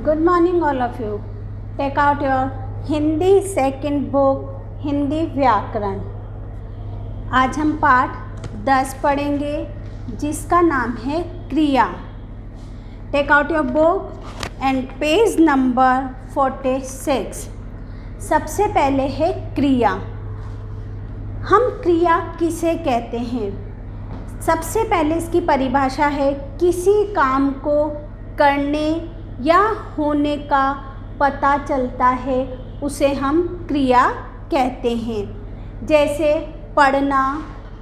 Good morning all of you. Take out your Hindi second book Hindi व्याकरण। आज हम पाठ 10 पढ़ेंगे जिसका नाम है क्रिया। Take out your book and page number 46। सबसे पहले है क्रिया। हम क्रिया किसे कहते हैं? सबसे पहले इसकी परिभाषा है किसी काम को करने या होने का पता चलता है उसे हम क्रिया कहते हैं। जैसे पढ़ना,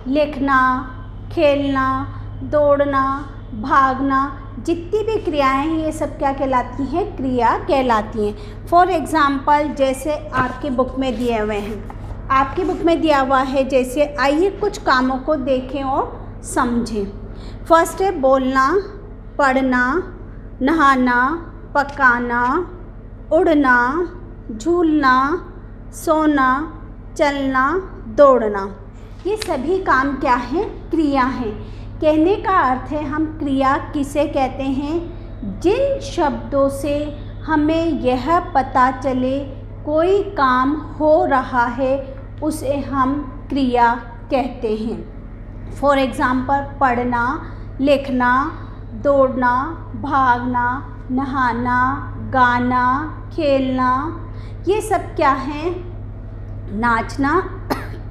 लिखना, खेलना, दौड़ना, भागना, जितनी भी क्रियाएं हैं ये सब क्या कहलाती हैं? क्रिया कहलाती हैं। फॉर एग्ज़ाम्पल जैसे आपके बुक में दिए हुए हैं, आपकी बुक में दिया हुआ है, जैसे आइए कुछ कामों को देखें और समझें। फर्स्ट है बोलना, पढ़ना, नहाना, पकाना, उड़ना, झूलना, सोना, चलना, दौड़ना। ये सभी काम क्या हैं? क्रिया हैं। कहने का अर्थ है हम क्रिया किसे कहते हैं? जिन शब्दों से हमें यह पता चले कोई काम हो रहा है उसे हम क्रिया कहते हैं। फॉर एग्ज़ाम्पल पढ़ना, लिखना, दौड़ना, भागना, नहाना, गाना, खेलना, ये सब क्या हैं? नाचना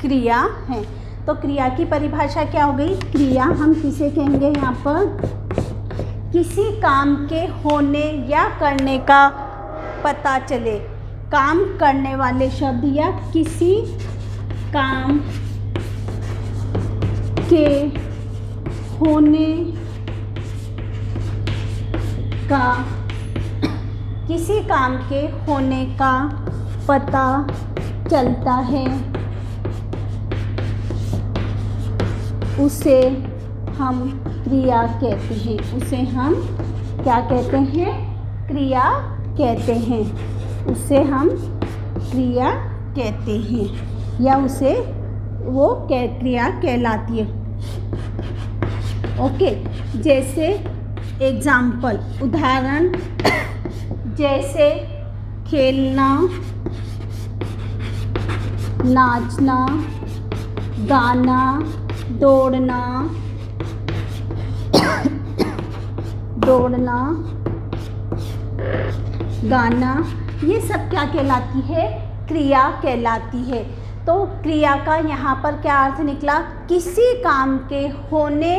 क्रिया है। तो क्रिया की परिभाषा क्या हो गई? क्रिया हम किसे कहेंगे यहाँ पर? किसी काम के होने या करने का पता चले, काम करने वाले शब्द या किसी काम के होने का, किसी काम के होने का पता चलता है उसे हम क्रिया कहते हैं। उसे हम क्या कहते हैं? क्रिया कहते हैं। उसे हम क्रिया कहते हैं या उसे वो क्रिया कहलाती है। ओके, जैसे एग्जाम्पल, उदाहरण, जैसे खेलना, नाचना, गाना, दौड़ना, गाना, ये सब क्या कहलाती है? क्रिया कहलाती है। तो क्रिया का यहाँ पर क्या अर्थ निकला? किसी काम के होने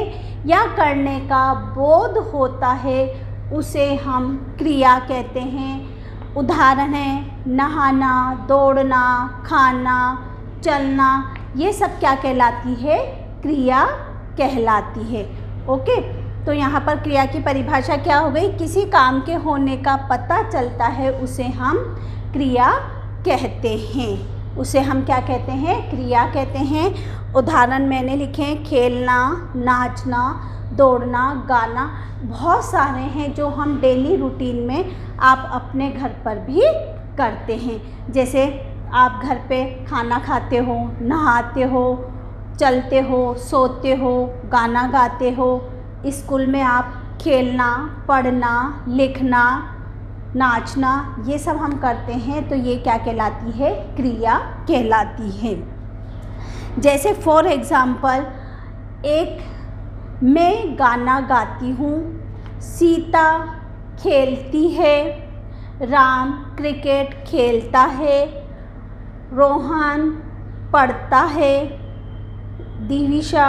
या करने का बोध होता है उसे हम क्रिया कहते हैं। उदाहरण है नहाना, दौड़ना, खाना, चलना, ये सब क्या कहलाती है? क्रिया कहलाती है। ओके, तो यहाँ पर क्रिया की परिभाषा क्या हो गई? किसी काम के होने का पता चलता है उसे हम क्रिया कहते हैं। उसे हम क्या कहते हैं? क्रिया कहते हैं। उदाहरण मैंने लिखे हैं, खेलना, नाचना, दौड़ना, गाना, बहुत सारे हैं जो हम डेली रूटीन में आप अपने घर पर भी करते हैं। जैसे आप घर पे खाना खाते हो, नहाते हो, चलते हो, सोते हो, गाना गाते हो। स्कूल में आप खेलना, पढ़ना, लिखना, नाचना, ये सब हम करते हैं, तो ये क्या कहलाती है? क्रिया कहलाती है। जैसे फॉर एग्ज़ाम्पल मैं गाना गाती हूँ, सीता खेलती है, राम क्रिकेट खेलता है, रोहन पढ़ता है, दिविशा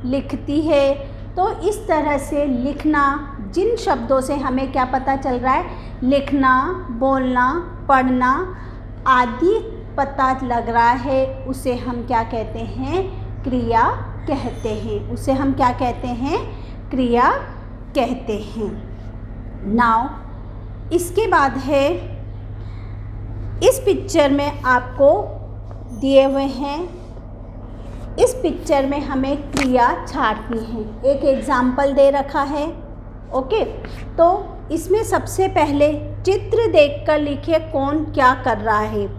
लिखती है। तो इस तरह से लिखना, जिन शब्दों से हमें क्या पता चल रहा है? लिखना, बोलना, पढ़ना आदि पता लग रहा है, उसे हम क्या कहते हैं? क्रिया कहते हैं। उसे हम क्या कहते हैं? क्रिया कहते हैं। नाउ इसके बाद है, इस पिक्चर में आपको दिए हुए हैं, इस पिक्चर में हमें क्रिया छांटनी है। एक एग्जाम्पल दे रखा है। ओके, तो इसमें सबसे पहले चित्र देखकर लिखिए कौन क्या कर रहा है।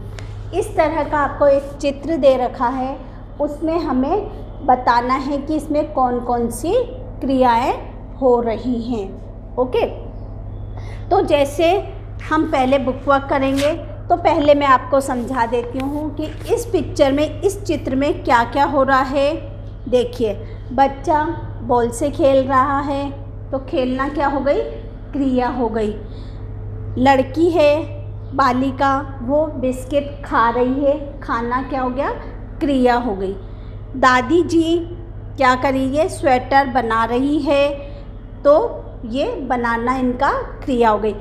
इस तरह का आपको एक चित्र दे रखा है, उसमें हमें बताना है कि इसमें कौन कौन सी क्रियाएं हो रही हैं। ओके, तो जैसे हम पहले बुक वर्क करेंगे। तो पहले मैं आपको समझा देती हूँ कि इस पिक्चर में, इस चित्र में क्या क्या हो रहा है। देखिए, बच्चा बॉल से खेल रहा है, तो खेलना क्या हो गई, क्रिया हो गई। लड़की है बालिका, वो बिस्किट खा रही है, खाना क्या हो गया, क्रिया हो गई। दादी जी क्या कर रही है, स्वेटर बना रही है, तो ये बनाना इनका क्रिया हो गई।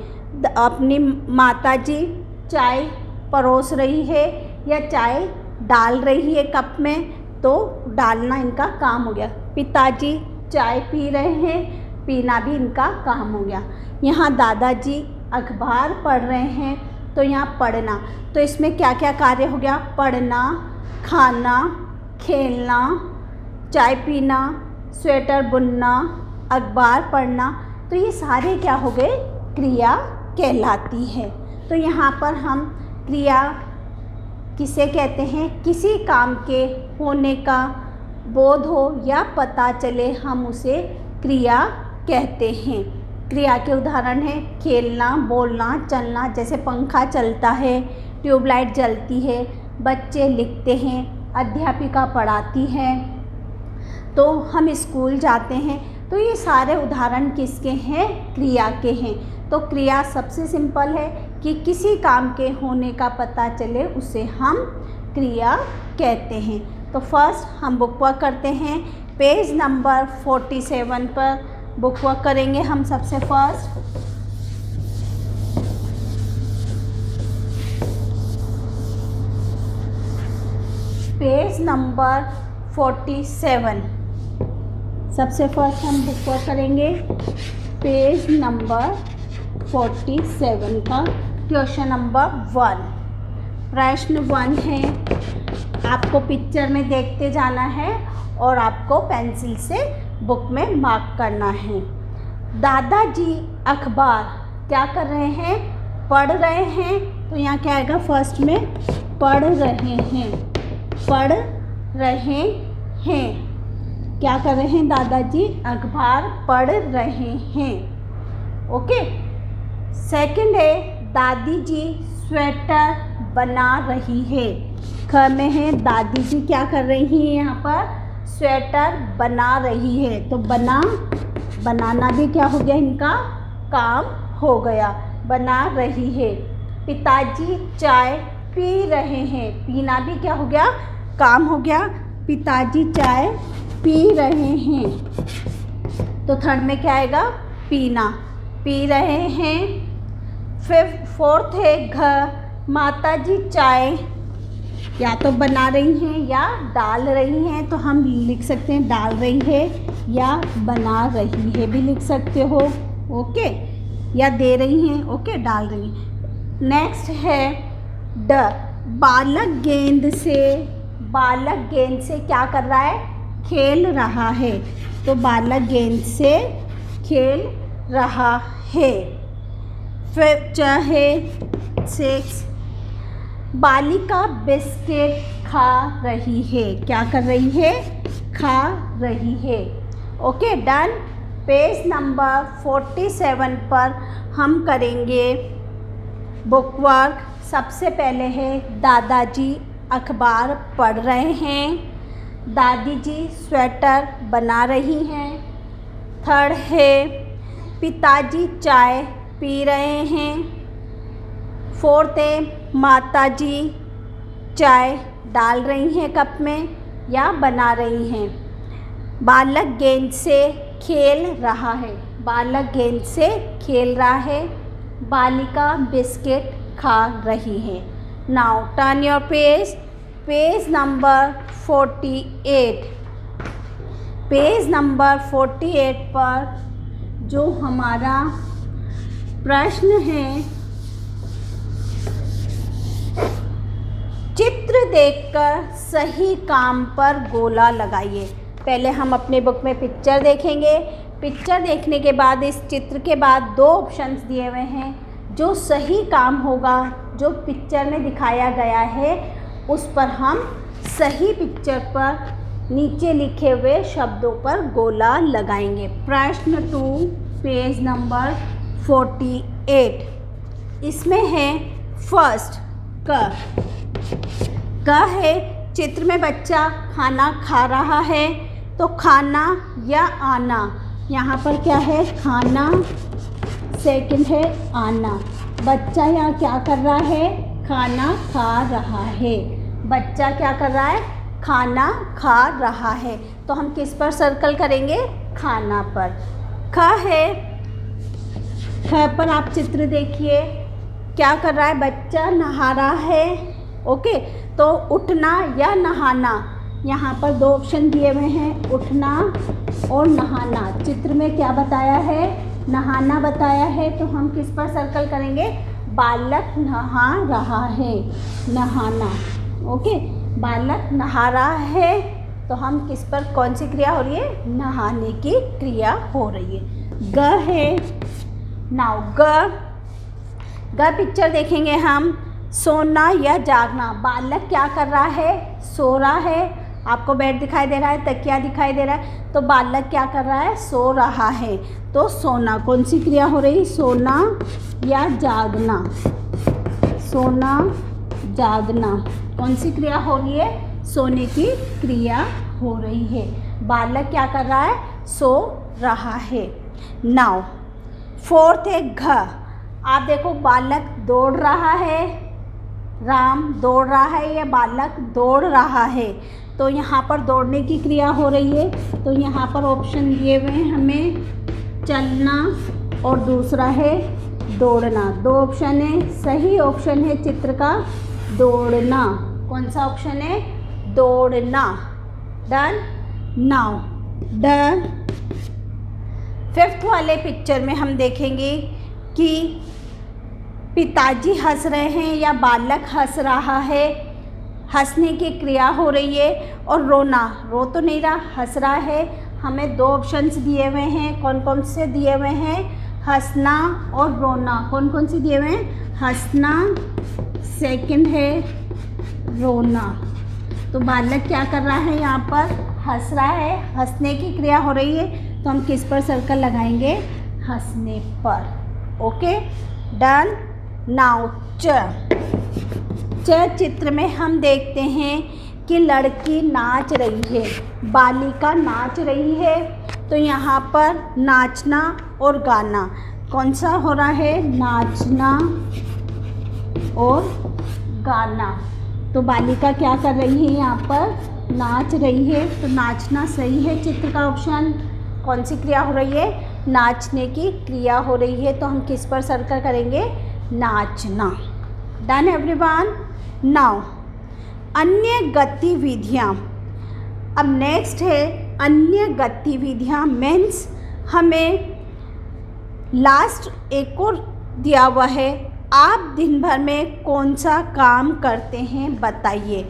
अपनी माता जी चाय परोस रही है या चाय डाल रही है कप में, तो डालना इनका काम हो गया। पिताजी चाय पी रहे हैं, पीना भी इनका काम हो गया। यहाँ दादाजी अखबार पढ़ रहे हैं, तो यहाँ पढ़ना, तो इसमें क्या क्या कार्य हो गया, पढ़ना, खाना, खेलना, चाय पीना, स्वेटर बुनना, अखबार पढ़ना, तो ये सारे क्या हो गए, क्रिया कहलाती है। तो यहाँ पर हम क्रिया किसे कहते हैं, किसी काम के होने का बोध हो या पता चले, हम उसे क्रिया कहते हैं। क्रिया के उदाहरण हैं खेलना, बोलना, चलना, जैसे पंखा चलता है, ट्यूबलाइट जलती है, बच्चे लिखते हैं, अध्यापिका पढ़ाती है, तो हम स्कूल जाते हैं। तो ये सारे उदाहरण किसके हैं, क्रिया के हैं। तो क्रिया सबसे सिंपल है कि किसी काम के होने का पता चले, उसे हम क्रिया कहते हैं। तो फर्स्ट हम बुक वर्क करते हैं। पेज नंबर 47 पर बुक वर्क करेंगे हम सबसे फर्स्ट। पेज नंबर 47 सबसे फर्स्ट हम बुक वर्क करेंगे। पेज नंबर 47 का क्वेश्चन नंबर 1, प्रश्न 1 है। आपको पिक्चर में देखते जाना है और आपको पेंसिल से बुक में मार्क करना है। दादाजी अखबार क्या कर रहे हैं, पढ़ रहे हैं, तो यहाँ क्या आएगा, फर्स्ट में पढ़ रहे हैं, पढ़ रहे हैं। क्या कर रहे हैं, दादाजी अखबार पढ़ रहे हैं। ओके। सेकंड है, दादी जी स्वेटर बना रही है। ख में है, दादी जी क्या कर रही हैं, यहाँ पर स्वेटर बना रही है, तो बनाना भी क्या हो गया, इनका काम हो गया, बना रही है। पिताजी चाय पी रहे हैं, पीना भी क्या हो गया, काम हो गया, पिताजी चाय पी रहे हैं। तो थर्ड में क्या आएगा, पीना, पी रहे हैं। फिर फोर्थ है, घ, माता जी चाय या तो बना रही हैं या डाल रही हैं, तो हम लिख सकते हैं डाल रही है या बना रही है भी लिख सकते हो। ओके, या दे रही हैं, ओके, डाल रही हैं। नेक्स्ट है ड, बालक गेंद से क्या कर रहा है, खेल रहा है, तो बालक गेंद से खेल रहा है। फिर चाहे 6, बालिका बिस्किट खा रही है, क्या कर रही है, खा रही है। Okay, done. पेज नंबर 47 पर हम करेंगे बुक वर्क। सबसे पहले है, दादाजी अखबार पढ़ रहे हैं, दादी जी स्वेटर बना रही हैं। थर्ड है, पिताजी चाय पी रहे हैं। फोर्थ है, माता जी चाय डाल रही हैं कप में या बना रही हैं। बालक गेंद से खेल रहा है, बालक गेंद से खेल रहा है। बालिका बिस्किट खा रही है। Now turn your page, page number 48। Page number 48 पर जो हमारा प्रश्न है, चित्र देखकर सही काम पर गोला लगाइए। पहले हम अपने बुक में पिक्चर देखेंगे। पिक्चर देखने के बाद इस चित्र के बाद 2 ऑप्शंस दिए हुए हैं। जो सही काम होगा, जो पिक्चर में दिखाया गया है, उस पर हम सही पिक्चर पर नीचे लिखे हुए शब्दों पर गोला लगाएंगे। प्रश्न 2, पेज नंबर 48। इसमें है फर्स्ट क है, चित्र में बच्चा खाना खा रहा है, तो खाना या आना, यहाँ पर क्या है खाना, सेकंड है आना। बच्चा यहाँ क्या कर रहा है, खाना खा रहा है। बच्चा क्या कर रहा है, खाना खा रहा है। तो हम किस पर सर्कल करेंगे, खाना पर। ख है, ख पर आप चित्र देखिए, क्या कर रहा है, बच्चा नहा रहा है। ओके, तो उठना या नहाना, यहाँ पर दो ऑप्शन दिए हुए हैं, उठना और नहाना। चित्र में क्या बताया है, नहाना बताया है, तो हम किस पर सर्कल करेंगे, बालक नहा रहा है, नहाना। ओके, बालक नहा रहा है, तो हम किस पर, कौन सी क्रिया हो रही है, नहाने की क्रिया हो रही है। ग है, नाउ ग पिक्चर देखेंगे हम, सोना या जागना। बालक क्या कर रहा है, सो रहा है। आपको बेड दिखाई दे रहा है, तकिया दिखाई दे रहा है, तो बालक क्या कर रहा है, सो रहा है। तो सोना, कौन सी क्रिया हो रही, सोना या जागना, सोना जागना, कौन सी क्रिया हो रही है, सोने की क्रिया हो रही है। बालक क्या कर रहा है, सो रहा है। नाउ फोर्थ है घ। आप देखो, बालक दौड़ रहा है, राम दौड़ रहा है या बालक दौड़ रहा है, तो यहाँ पर दौड़ने की क्रिया हो रही है। तो यहाँ पर ऑप्शन दिए हुए हैं हमें, चलना और दूसरा है दौड़ना। दो ऑप्शन है, सही ऑप्शन है चित्र का दौड़ना। कौन सा ऑप्शन है, दौड़ना। डन। Now done. फिफ्थ वाले पिक्चर में हम देखेंगे कि पिताजी हंस रहे हैं या बालक हंस रहा है, हंसने की क्रिया हो रही है। और रोना, रो तो नहीं रहा, हंस रहा है। हमें दो ऑप्शंस दिए हुए हैं, कौन कौन से दिए हुए हैं, हंसना और रोना। कौन कौन से दिए हुए हैं, हंसना, सेकंड है रोना। तो बालक क्या कर रहा है, यहाँ पर हंस रहा है, हंसने की क्रिया हो रही है, तो हम किस पर सर्कल लगाएंगे, हंसने पर। Okay, done. नाउ च चित्र में हम देखते हैं कि लड़की नाच रही है, बालिका नाच रही है, तो यहाँ पर नाचना और गाना, कौन सा हो रहा है, नाचना और गाना। तो बालिका क्या कर रही है, यहाँ पर नाच रही है, तो नाचना सही है चित्र का ऑप्शन। कौन सी क्रिया हो रही है, नाचने की क्रिया हो रही है, तो हम किस पर सर्कल करेंगे, नाचना। Done everyone. नाउ अन्य गतिविधियाँ। अब नेक्स्ट है अन्य गतिविधियाँ, मीन्स हमें लास्ट एक और दिया हुआ है, आप दिन भर में कौन सा काम करते हैं बताइए।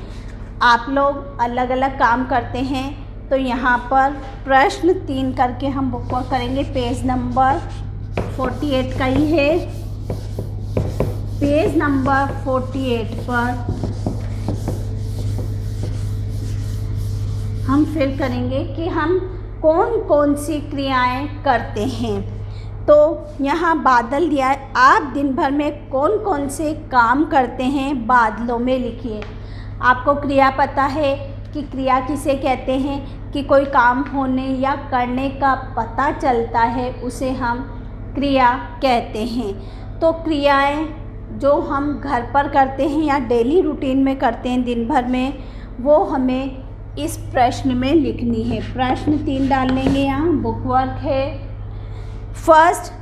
आप लोग अलग अलग काम करते हैं, तो यहाँ पर प्रश्न 3 करके हम बुक करेंगे। पेज नंबर 48 का ही है, पेज नंबर 48 पर हम फिर करेंगे कि हम कौन कौन सी क्रियाएं करते हैं। तो यहाँ बादल दिया है, आप दिन भर में कौन कौन से काम करते हैं बादलों में लिखिए। आपको क्रिया पता है कि क्रिया किसे कहते हैं, कि कोई काम होने या करने का पता चलता है, उसे हम क्रिया कहते हैं। तो क्रियाएं जो हम घर पर करते हैं या डेली रूटीन में करते हैं दिन भर में, वो हमें इस प्रश्न में लिखनी है। प्रश्न 3 डाल लेंगे, यहाँ बुक वर्क है। फर्स्ट,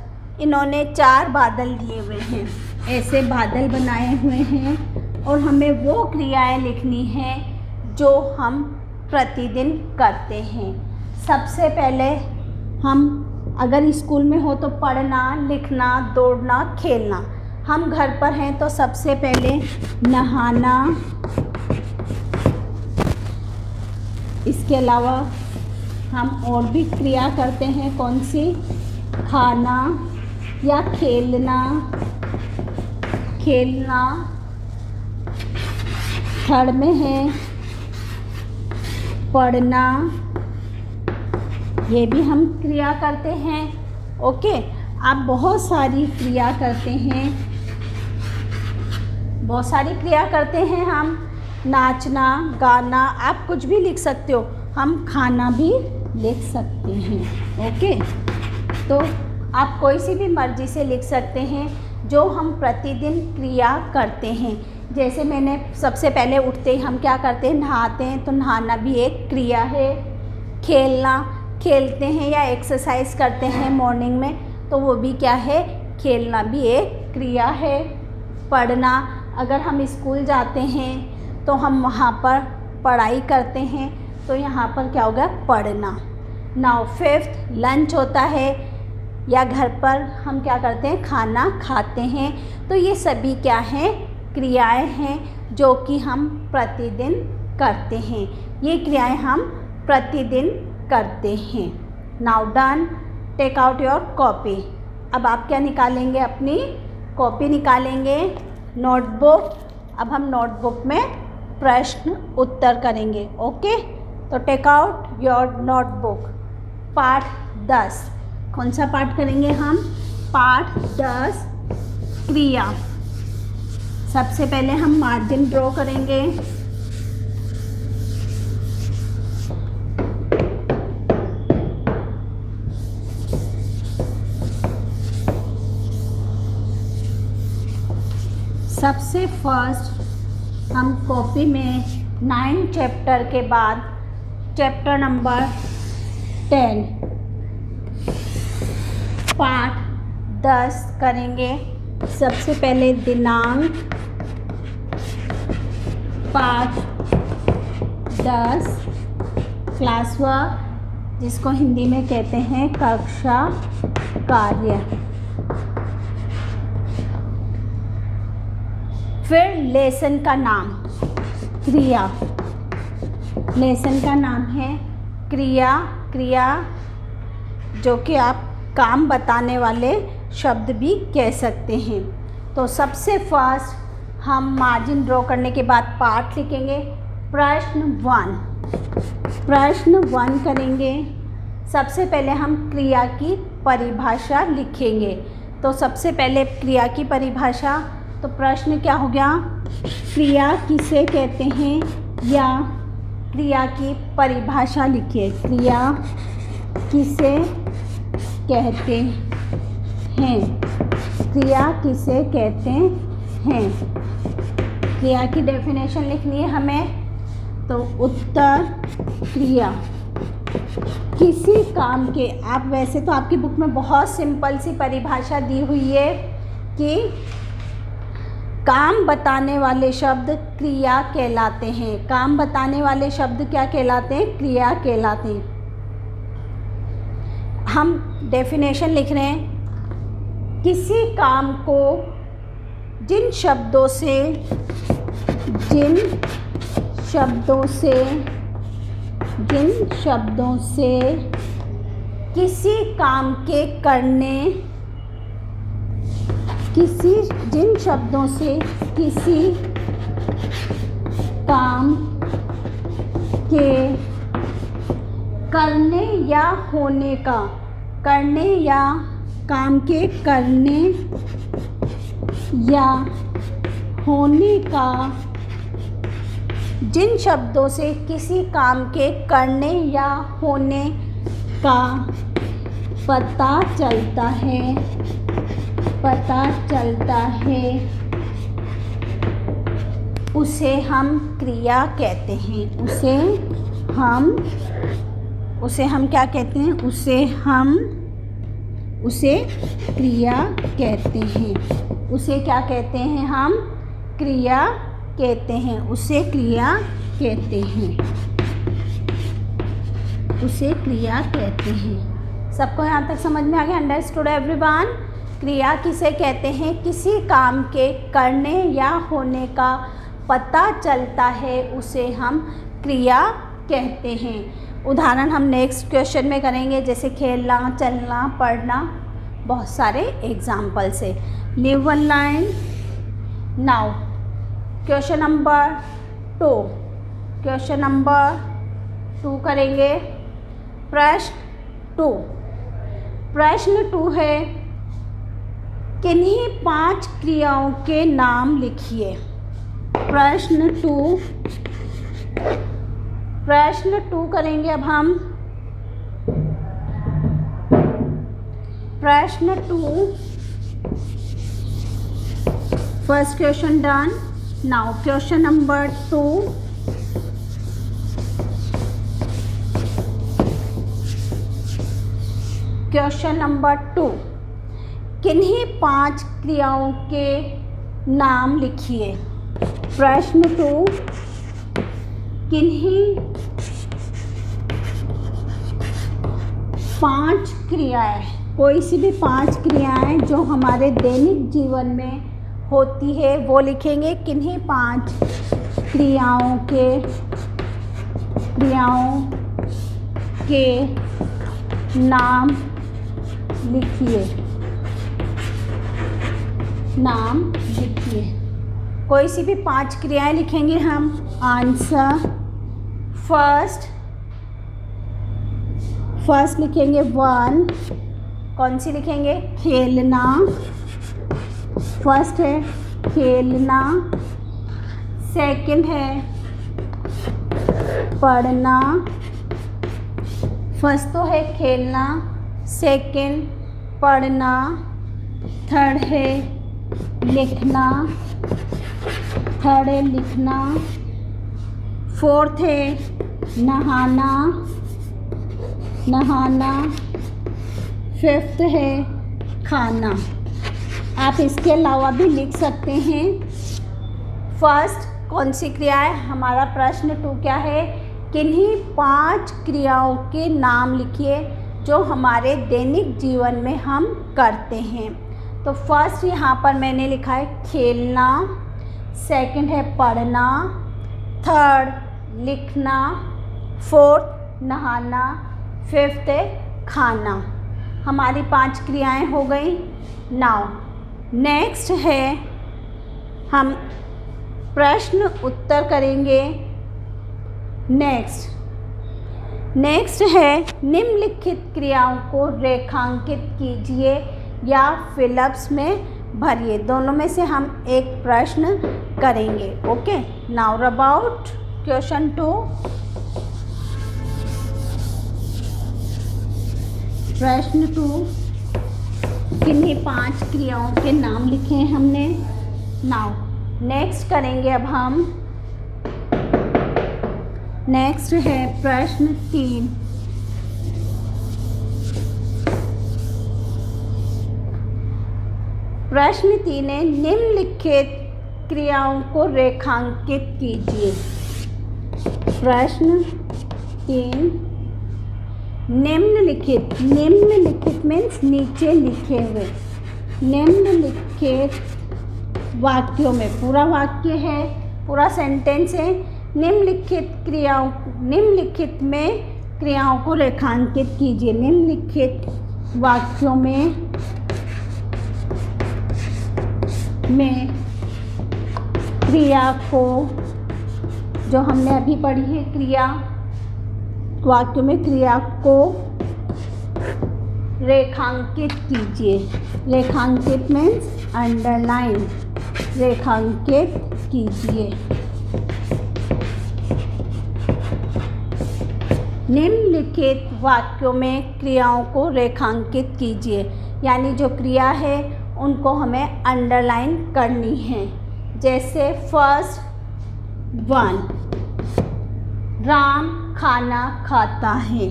इन्होंने 4 बादल दिए हुए हैं, ऐसे बादल बनाए हुए हैं, और हमें वो क्रियाएं लिखनी हैं जो हम प्रतिदिन करते हैं। सबसे पहले हम अगर स्कूल में हो तो पढ़ना, लिखना, दौड़ना, खेलना। हम घर पर हैं तो सबसे पहले नहाना, इसके अलावा हम और भी क्रिया करते हैं, कौन सी, खाना या खेलना, थर्ड में है पढ़ना, ये भी हम क्रिया करते हैं। ओके, आप बहुत सारी क्रिया करते हैं बहुत सारी क्रिया करते हैं हम, नाचना, गाना, आप कुछ भी लिख सकते हो, हम खाना भी लिख सकते हैं। ओके, तो आप कोई सी भी मर्जी से लिख सकते हैं जो हम प्रतिदिन क्रिया करते हैं। जैसे मैंने सबसे पहले उठते ही हम क्या करते हैं, नहाते हैं, तो नहाना भी एक क्रिया है। खेलना, खेलते हैं या एक्सरसाइज करते हैं मॉर्निंग में, तो वो भी क्या है, खेलना भी एक क्रिया है। पढ़ना, अगर हम स्कूल जाते हैं तो हम वहाँ पर पढ़ाई करते हैं, तो यहाँ पर क्या होगा, पढ़ना। नाउ फिफ्थ, लंच होता है या घर पर हम क्या करते हैं, खाना खाते हैं। तो ये सभी क्या हैं, क्रियाएं हैं जो कि हम प्रतिदिन करते हैं। ये क्रियाएं हम प्रतिदिन करते हैं। Now done, take out your copy. अब आप क्या निकालेंगे, अपनी कॉपी निकालेंगे, नोटबुक। अब हम नोटबुक में प्रश्न उत्तर करेंगे। ओके, तो टेक आउट योर नोटबुक। पाठ 10, कौन सा पाठ करेंगे हम, पाठ 10 क्रिया। सबसे पहले हम मार्जिन ड्रॉ करेंगे। सबसे फर्स्ट हम कॉपी में 9 चैप्टर के बाद चैप्टर नंबर 10 पाठ 10 करेंगे। सबसे पहले दिनांक, पाठ 10 क्लास वर्क, जिसको हिंदी में कहते हैं कक्षा कार्य। फिर लेसन का नाम, क्रिया। लेसन का नाम है क्रिया। क्रिया जो कि आप काम बताने वाले शब्द भी कह सकते हैं। तो सबसे फर्स्ट हम मार्जिन ड्रॉ करने के बाद पाठ लिखेंगे। प्रश्न 1 करेंगे। सबसे पहले हम क्रिया की परिभाषा लिखेंगे। तो सबसे पहले क्रिया की परिभाषा, तो प्रश्न क्या हो गया, क्रिया किसे कहते हैं, या क्रिया की परिभाषा लिखिए। क्रिया किसे कहते हैं, क्रिया किसे कहते हैं। क्रिया की डेफिनेशन लिखनी है हमें। तो उत्तर क्रिया किसी काम के, आप वैसे तो आपकी बुक में बहुत सिंपल सी परिभाषा दी हुई है कि काम बताने वाले शब्द क्रिया कहलाते हैं। काम बताने वाले शब्द क्या कहलाते हैं, क्रिया कहलाते हैं। हम डेफिनेशन लिख रहे हैं, किसी काम को जिन शब्दों से किसी काम के करने, जिन शब्दों से किसी काम के करने या होने का, करने या काम के करने या होने का, जिन शब्दों से किसी काम के करने या होने का पता चलता है, उसे हम क्रिया कहते हैं। उसे हम क्या कहते हैं, उसे क्रिया कहते हैं। उसे क्या कहते हैं, हम क्रिया कहते हैं। उसे क्रिया कहते हैं। उसे क्रिया कहते हैं। सबको यहाँ तक समझ में आ गया? Understood everyone? क्रिया किसे कहते हैं, किसी काम के करने या होने का पता चलता है, उसे हम क्रिया कहते हैं। उदाहरण हम नेक्स्ट क्वेश्चन में करेंगे, जैसे खेलना, चलना, पढ़ना, बहुत सारे एग्जाम्पल से। Leave one line. Now question number 2, question number 2 करेंगे। प्रश्न 2 है, किन्हीं 5 क्रियाओं के नाम लिखिए। प्रश्न 2 करेंगे अब हम। प्रश्न 2, first question done. Now question number 2। Question number 2, किन्हीं 5 क्रियाओं के नाम लिखिए। प्रश्न 2, किन्हीं 5 क्रियाएं, कोई सी भी 5 क्रियाएं जो हमारे दैनिक जीवन में होती है वो लिखेंगे। किन्हीं 5 क्रियाओं के नाम लिखिए। कोई सी भी 5 क्रियाएं लिखेंगे हम। आंसर फर्स्ट लिखेंगे 1। कौन सी लिखेंगे? खेलना। फर्स्ट है खेलना। सेकंड है पढ़ना। फर्स्ट तो है खेलना, सेकंड पढ़ना, थर्ड है लिखना, फोर्थ है नहाना, फिफ्थ है खाना। आप इसके अलावा भी लिख सकते हैं। फर्स्ट कौन सी क्रिया है? हमारा प्रश्न 2 क्या है? किन्हीं 5 क्रियाओं के नाम लिखिए जो हमारे दैनिक जीवन में हम करते हैं। तो फर्स्ट यहाँ पर मैंने लिखा है खेलना, सेकंड है पढ़ना, थर्ड लिखना, फोर्थ नहाना, फिफ्थ है खाना। हमारी 5 क्रियाएं हो गई। नाउ नेक्स्ट है हम प्रश्न उत्तर करेंगे। नेक्स्ट है निम्नलिखित क्रियाओं को रेखांकित कीजिए या फिलअप्स में भरिए। दोनों में से हम एक प्रश्न करेंगे। Okay, now about question 2। प्रश्न 2, किन्हीं 5 क्रियाओं के नाम लिखे हैं हमने। नाउ नेक्स्ट करेंगे अब हम। नेक्स्ट है प्रश्न 3। प्रश्न 3 है निम्नलिखित क्रियाओं को रेखांकित कीजिए। प्रश्न 3, निम्नलिखित मीन्स नीचे लिखे हुए, निम्नलिखित वाक्यों में, पूरा वाक्य है, पूरा सेंटेंस है। निम्नलिखित में क्रियाओं को रेखांकित कीजिए। निम्नलिखित वाक्यों में क्रिया को, जो हमने अभी पढ़ी है क्रिया, वाक्यों में क्रिया को रेखांकित कीजिए। रेखांकित मीन्स अंडरलाइन, रेखांकित कीजिए। निम्नलिखित वाक्यों में क्रियाओं को रेखांकित कीजिए, यानी जो क्रिया है उनको हमें अंडरलाइन करनी है। जैसे फर्स्ट 1, राम खाना खाता है,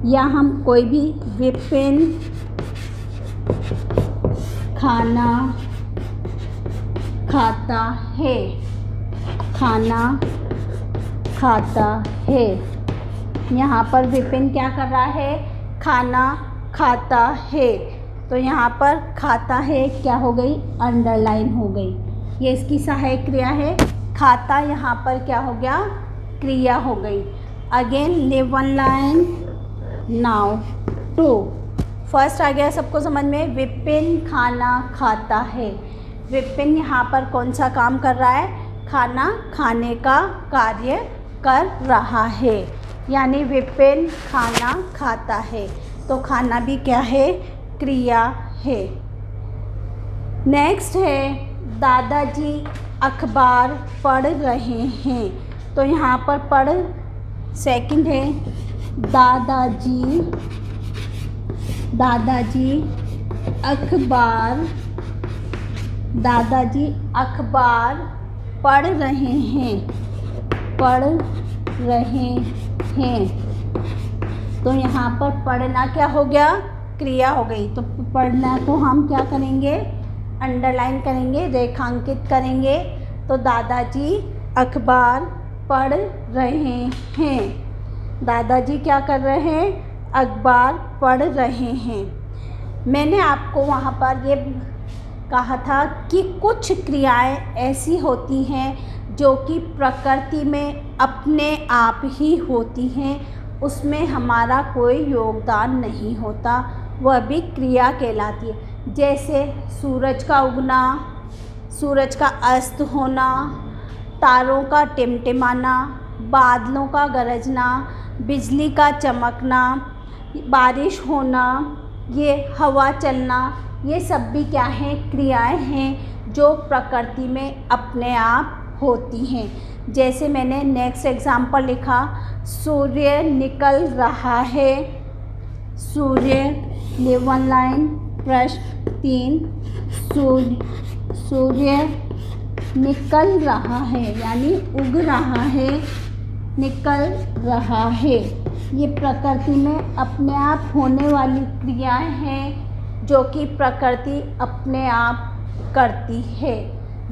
या हम कोई भी विपिन खाना खाता है, खाना खाता है। यहाँ पर विपिन क्या कर रहा है? खाना खाता है। तो यहाँ पर खाता है क्या हो गई? अंडरलाइन हो गई। ये इसकी सहायक क्रिया है। खाता यहाँ पर क्या हो गया? क्रिया हो गई। Again leave one line. Now 2, first आ गया सबको समझ में। विपिन खाना खाता है। विपिन यहाँ पर कौन सा काम कर रहा है? खाना खाने का कार्य कर रहा है, यानी विपिन खाना खाता है। तो खाना भी क्या है? क्रिया है। नेक्स्ट है दादाजी अखबार पढ़ रहे हैं। तो यहाँ पर पढ़ सेकंड है दादाजी अखबार पढ़ रहे हैं। तो यहाँ पर पढ़ना क्या हो गया, क्रिया हो गई। तो पढ़ना को हम क्या करेंगे, अंडरलाइन करेंगे, रेखांकित करेंगे। तो दादाजी अखबार पढ़ रहे हैं। दादाजी क्या कर रहे हैं, अखबार पढ़ रहे हैं। मैंने आपको वहाँ पर ये कहा था कि कुछ क्रियाएं ऐसी होती हैं जो कि प्रकृति में अपने आप ही होती हैं, उसमें हमारा कोई योगदान नहीं होता, वह भी क्रिया कहलाती है। जैसे सूरज का उगना, सूरज का अस्त होना, तारों का टिमटिमाना, बादलों का गरजना, बिजली का चमकना, बारिश होना, ये हवा चलना, ये सब भी क्या हैं, क्रियाएं हैं जो प्रकृति में अपने आप होती हैं। जैसे मैंने नेक्स्ट एग्जाम्पल लिखा, सूर्य निकल रहा है। सूर्य, वन लाइन, प्रश्न 3, सूर्य निकल रहा है यानी उग रहा है, निकल रहा है। ये प्रकृति में अपने आप होने वाली क्रियाएं हैं जो कि प्रकृति अपने आप करती है।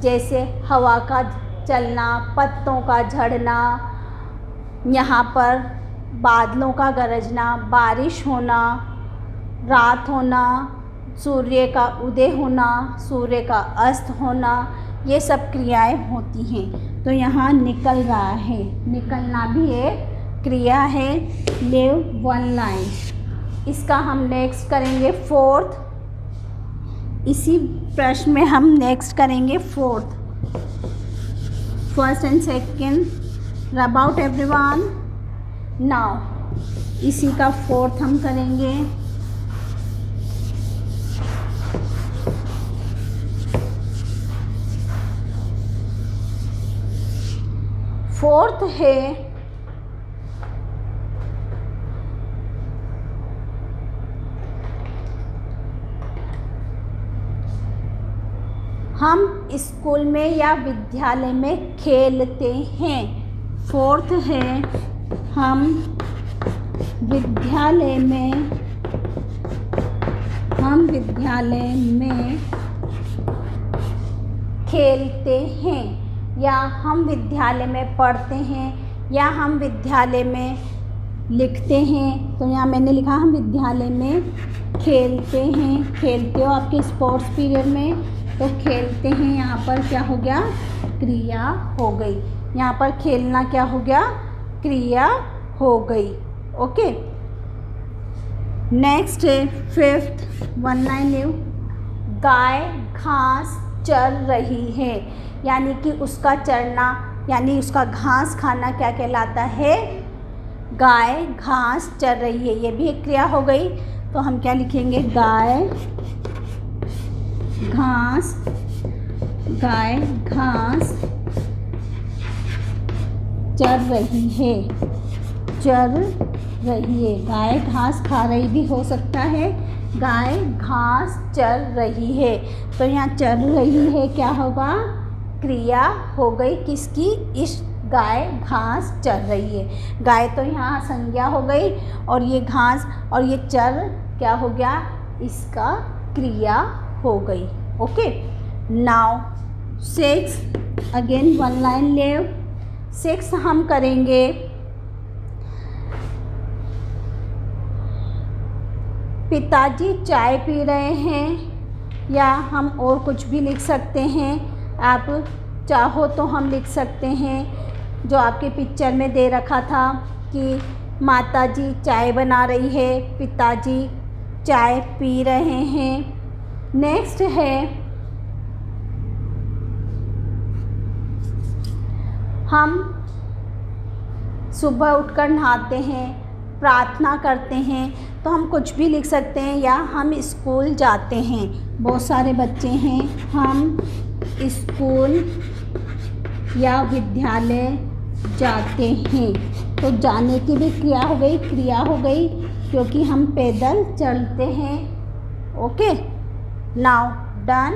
जैसे हवा का चलना, पत्तों का झड़ना, यहाँ पर बादलों का गरजना, बारिश होना, रात होना, सूर्य का उदय होना, सूर्य का अस्त होना, ये सब क्रियाएं होती हैं। तो यहाँ निकल रहा है, निकलना भी एक क्रिया है। Live one line. इसका हम नेक्स्ट करेंगे फोर्थ। इसी प्रश्न में हम नेक्स्ट करेंगे fourth, first and second about everyone. Now इसी का फोर्थ हम करेंगे। फोर्थ है हम स्कूल में या विद्यालय में खेलते हैं। फोर्थ है हम विद्यालय में खेलते हैं, या हम विद्यालय में पढ़ते हैं, या हम विद्यालय में लिखते हैं। तो यहाँ मैंने लिखा हम विद्यालय में खेलते हैं। खेलते हो आपके स्पोर्ट्स पीरियड में, तो खेलते हैं यहाँ पर क्या हो गया, क्रिया हो गई। यहाँ पर खेलना क्या हो गया, क्रिया हो गई। ओके, नेक्स्ट है फिफ्थ, वन लाइन लिव। गाय घास चर रही है, यानी कि उसका चरना यानी उसका घास खाना क्या कहलाता है, गाय घास चर रही है। ये भी एक क्रिया हो गई। तो हम क्या लिखेंगे, गाय घास चर रही है, गाय घास खा रही भी हो सकता है, गाय घास चर रही है। तो यहाँ चर रही है क्या होगा, क्रिया हो गई किसकी, इस गाय घास चर रही है। गाय तो यहाँ संज्ञा हो गई, और ये घास और ये चर क्या हो गया, इसका क्रिया हो गई। Okay, now 6 again one line live. 6 हम करेंगे पिताजी चाय पी रहे हैं, या हम और कुछ भी लिख सकते हैं। आप चाहो तो हम लिख सकते हैं जो आपके पिक्चर में दे रखा था कि माताजी चाय बना रही है, पिताजी चाय पी रहे हैं। नेक्स्ट है हम सुबह उठकर नहाते हैं, प्रार्थना करते हैं, तो हम कुछ भी लिख सकते हैं, या हम स्कूल जाते हैं। बहुत सारे बच्चे हैं, हम स्कूल या विद्यालय जाते हैं। तो जाने की भी क्रिया हो गई क्योंकि हम पैदल चलते हैं। Okay, now done.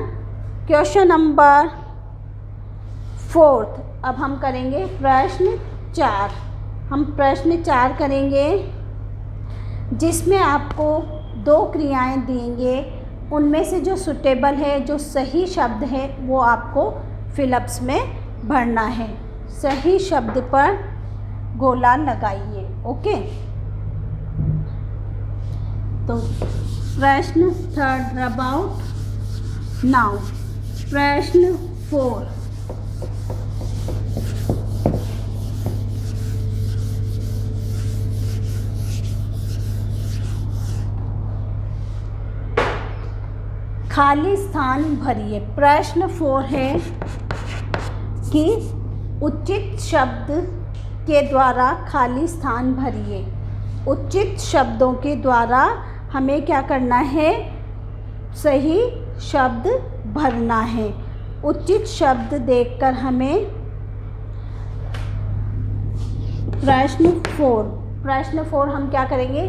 Question number 4। अब हम करेंगे प्रश्न 4। हम प्रश्न 4 करेंगे जिसमें आपको 2 क्रियाएं देंगे, उनमें से जो सुटेबल है, जो सही शब्द है, वो आपको फिलअप्स में भरना है। सही शब्द पर गोला लगाइए। ओके, तो प्रश्न 3 अबाउट नाउ। प्रश्न 4। खाली स्थान भरिए। प्रश्न 4 है कि उचित शब्द के द्वारा खाली स्थान भरिए। उचित शब्दों के द्वारा हमें क्या करना है? सही शब्द भरना है। उचित शब्द देखकर हमें प्रश्न 4 हम क्या करेंगे?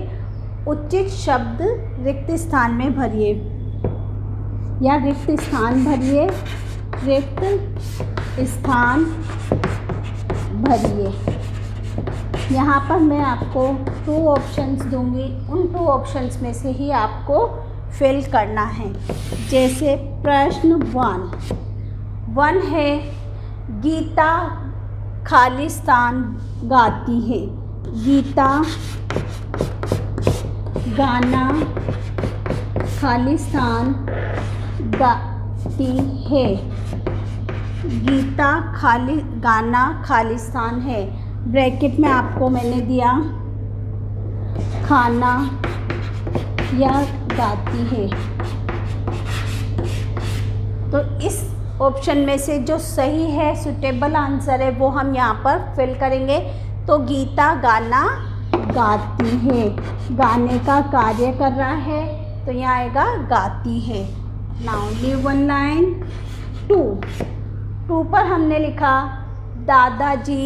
उचित शब्द रिक्त स्थान में भरिए या रिक्त स्थान भरिए। रिक्त स्थान भरिए। यहाँ पर मैं आपको 2 ऑप्शंस दूंगी, उन 2 ऑप्शंस में से ही आपको फिल करना है। जैसे प्रश्न 1 है, गीता खाली स्थान गाती है। गीता गाना खाली स्थान गाती है। गीता गाना खाली स्थान है। ब्रैकेट में आपको मैंने दिया खाना या गाती है। तो इस ऑप्शन में से जो सही है, सुटेबल आंसर है, वो हम यहाँ पर फिल करेंगे। तो गीता गाना गाती है, गाने का कार्य कर रहा है, तो यहाँ आएगा गाती है। Now leave one line. 2 पर हमने लिखा दादाजी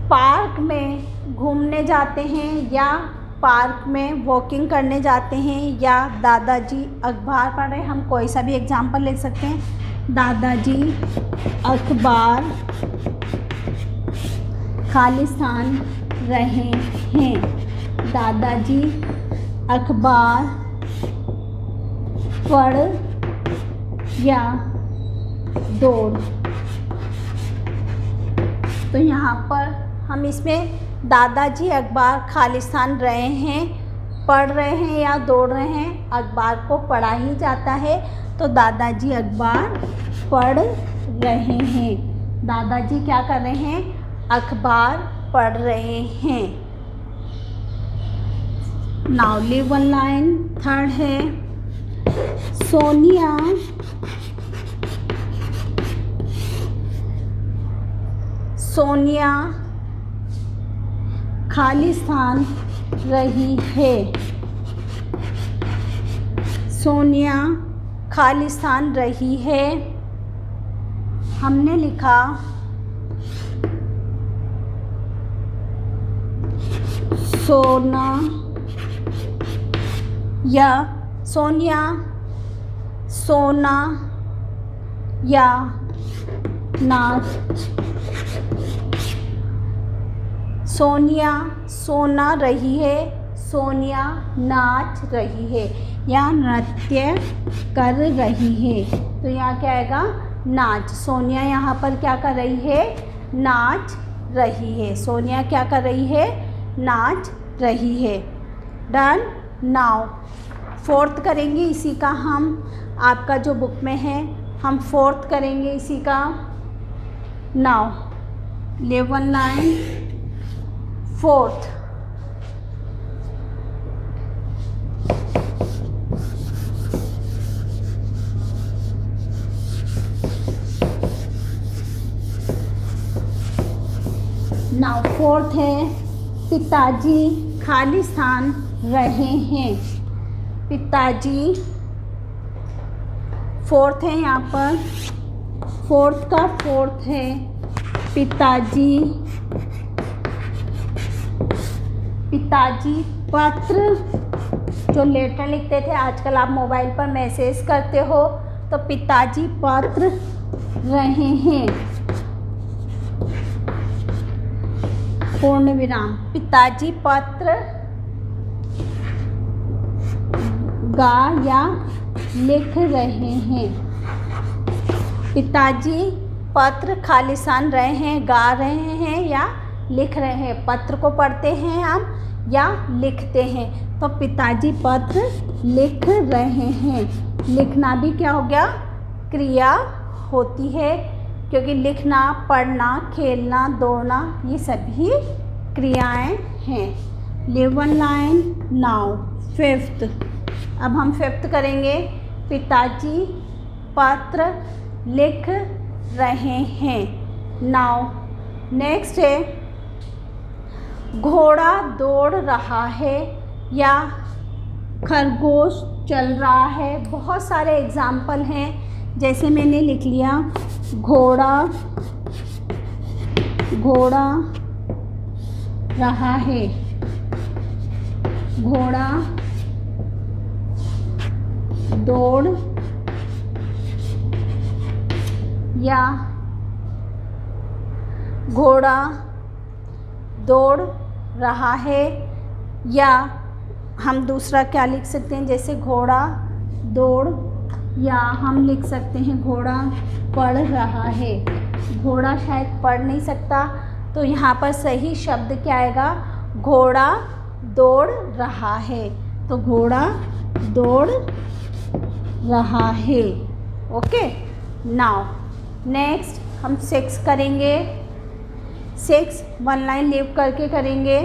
पार्क में घूमने जाते हैं या पार्क में वॉकिंग करने जाते हैं, या दादाजी अखबार पढ़ रहे हैं। हम कोई सा भी एग्जाम्पल ले सकते हैं। दादाजी अखबार खाली स्थान रहे हैं। दादाजी अखबार पढ़ या दौड़। तो यहाँ पर हम इसमें दादाजी अखबार खाली स्थान रहे हैं, पढ़ रहे हैं या दौड़ रहे हैं। अखबार को पढ़ा ही जाता है, तो दादाजी अखबार पढ़ रहे हैं। दादाजी क्या कर रहे हैं? अखबार पढ़ रहे हैं। Now leave one line. 3 है, सोनिया खाली स्थान रही है। सोनिया खाली स्थान रही है। हमने लिखा सोनिया सोना या नाच। सोनिया सोना रही है, सोनिया नाच रही है या नृत्य कर रही है। तो यहाँ क्या आएगा? नाच। सोनिया यहाँ पर क्या कर रही है? नाच रही है। सोनिया क्या कर रही है? नाच रही है। डन। नाउ 4th करेंगे इसी का। हम आपका जो बुक में है, हम 4th करेंगे इसी का। Now 11 line 4th। Now 4th है, पिताजी खाली स्थान रहे हैं। पिताजी फोर्थ है यहाँ पर, फोर्थ का फोर्थ है पिताजी, पिताजी पत्र, जो लेटर लिखते थे आजकल आप मोबाइल पर मैसेज करते हो, तो पिताजी पत्र रहे हैं, पूर्ण विराम, पिताजी पत्र गा या लिख रहे हैं, पिताजी पत्र खालिस्तान रहे हैं, गा रहे हैं या लिख रहे हैं। पत्र को पढ़ते हैं हम या लिखते हैं, तो पिताजी पत्र लिख रहे हैं। लिखना भी क्या हो गया, क्रिया होती है, क्योंकि लिखना, पढ़ना, खेलना, दौड़ना ये सभी क्रियाएं हैं। Live one line now. Fifth, अब हम फिफ्थ करेंगे। पिताजी पत्र लिख रहे हैं। नाउ नेक्स्ट है घोड़ा दौड़ रहा है या खरगोश चल रहा है। बहुत सारे एग्जाम्पल हैं, जैसे मैंने लिख लिया घोड़ा रहा है, घोड़ा दौड़ या घोड़ा दौड़ रहा है, या हम दूसरा क्या लिख सकते हैं, जैसे घोड़ा दौड़, या हम लिख सकते हैं घोड़ा पढ़ रहा है। घोड़ा शायद पढ़ नहीं सकता, तो यहाँ पर सही शब्द क्या आएगा, घोड़ा दौड़ रहा है, तो घोड़ा दौड़ रहा है। ओके, नाउ नेक्स्ट हम 6 करेंगे। 6 वन लाइन लीव करके करेंगे।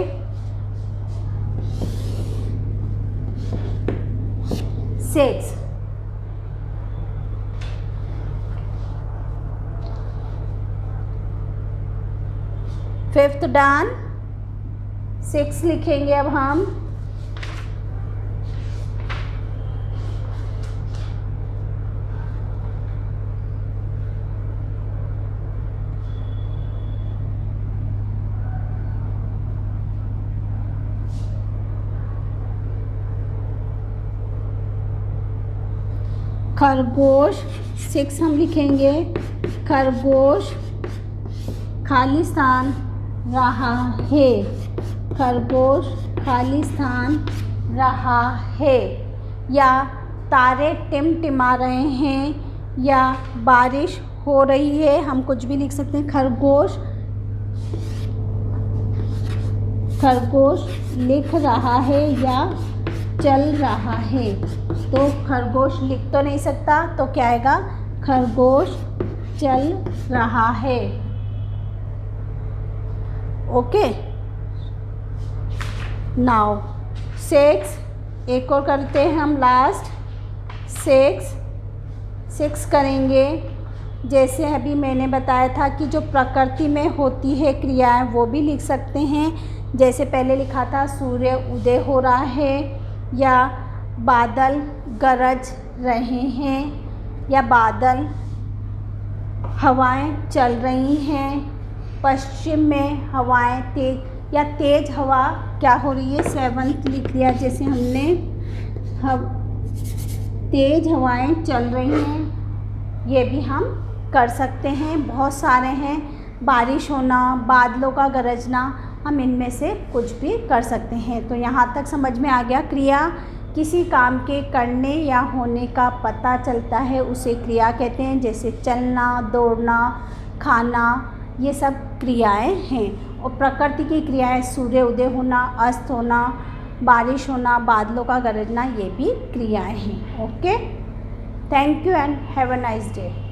6 फिफ्थ डन। 6 लिखेंगे अब हम। खरगोश 6 हम लिखेंगे। खरगोश खालिस्तान रहा है, खरगोश खालिस्तान रहा है, या तारे टिमटिमा रहे हैं, या बारिश हो रही है, हम कुछ भी लिख सकते हैं। खरगोश लिख रहा है या चल रहा है, तो खरगोश लिख तो नहीं सकता, तो क्या आएगा, खरगोश चल रहा है। ओके, नाउ 6 एक और करते हैं हम लास्ट। 6 करेंगे। जैसे अभी मैंने बताया था कि जो प्रकृति में होती है क्रियाएं वो भी लिख सकते हैं। जैसे पहले लिखा था सूर्य उदय हो रहा है, या बादल गरज रहे हैं, या बादल हवाएं चल रही हैं, पश्चिम में हवाएं तेज, या तेज़ हवा क्या हो रही है, 7th लिख लिया। जैसे हमने तेज़ हवाएं चल रही हैं, ये भी हम कर सकते हैं। बहुत सारे हैं, बारिश होना, बादलों का गरजना, हम इनमें से कुछ भी कर सकते हैं। तो यहाँ तक समझ में आ गया, क्रिया किसी काम के करने या होने का पता चलता है उसे क्रिया कहते हैं। जैसे चलना, दौड़ना, खाना, ये सब क्रियाएं हैं। और प्रकृति की क्रियाएं सूर्य उदय होना, अस्त होना, बारिश होना, बादलों का गरजना, ये भी क्रियाएं हैं। Okay, thank you and have a nice day.